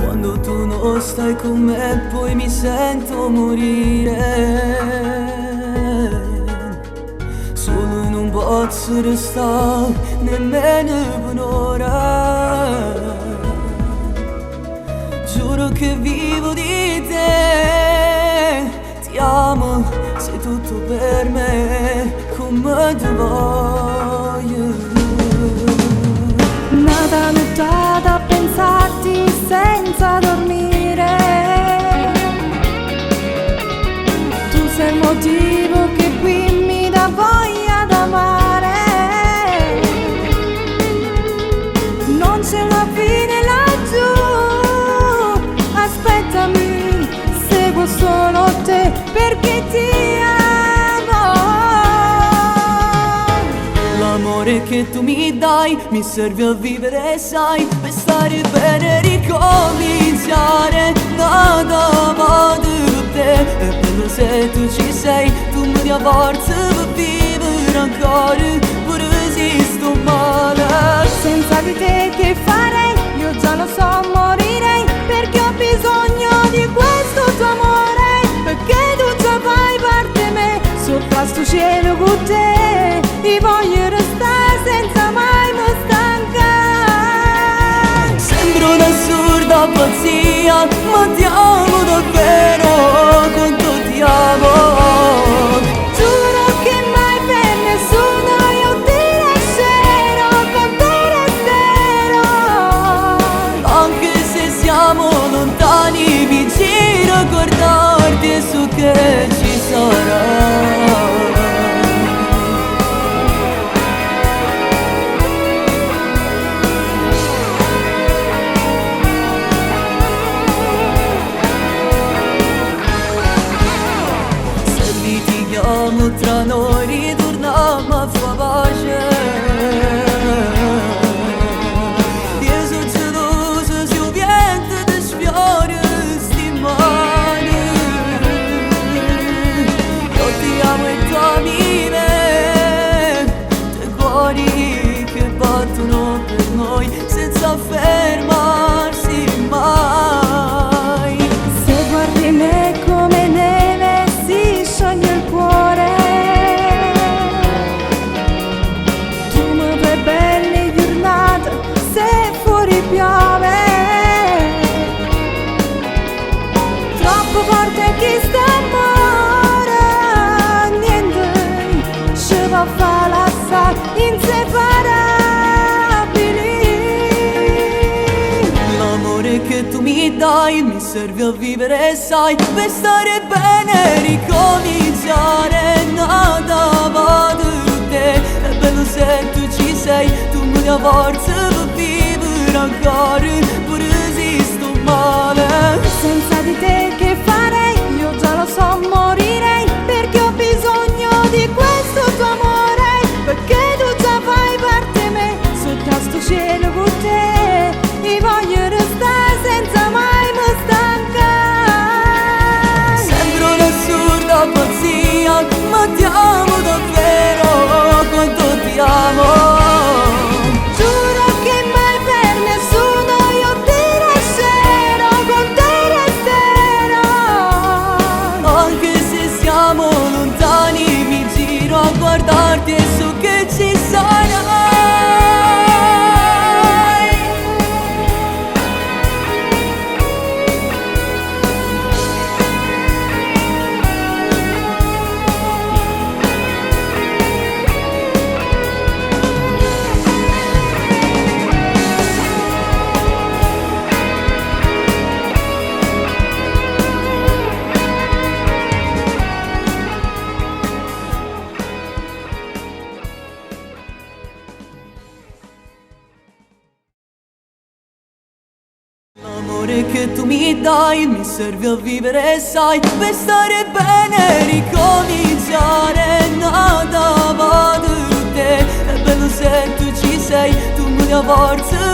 Quando tu non stai con me poi mi sento morire. Solo non posso restare nemmeno un'ora. Giuro che vivo di te. Ti amo, sei tutto per me, come ti voglio. Nata nottata a pensarti senza dormire. Tu sei il motivo che qui mi dà voglia d'amare. Non c'è una fine laggiù, aspettami, seguo solo te perché ti amo. L'amore che tu mi dai mi serve a vivere, sai, per stare bene e ricominciare da davanti a te. È bello se tu ci sei, tu mi dai forza per vivere ancora, pure se sto male. Senza di te che farei? Io già lo so, morirei, perché ho bisogno di questo tuo amore, perché tu già fai parte di me, sopra sto cielo con te, ti voglio restare senza mai mi stancare. Sembra un'assurda pazzia, ma ti amo davvero, quanto ti amo. Giuro che mai per nessuno io ti lascerò, con te resterò. Anche se siamo lontani mi giro a guardarti e so che ci sarà. Tra noi ritorniamo a fare pace. Io sono gelosa se il vento ti sfiora sti mani. Io ti amo e tu ami me, due cuori che battono per noi senza fermarsi mai. Se guardi me come neve si scioglie il cuore. Piove troppo forte chi sta amore, niente ci va a fare lasciare inseparabili. L'amore che tu mi dai mi serve a vivere, sai, per stare bene e ricominciare da davanti a te. È bello se tu ci sei, tu mi dai forza per vivere ancora, pure se sto male. Senza di te che farei? Io già lo so, morirei, perché ho bisogno di questo tuo amore, perché tu già fai parte di me, sotto a sto cielo con te, ti voglio restare senza mai mi stancare. Sembra un'assurda pazzia, ma ti amo davvero, quanto ti amo. Guardarti e so che ci sarai. L'amore che tu mi dai mi serve a vivere, sai, per stare bene e ricominciare da davanti a te. È bello se tu ci sei, tu mi dai forza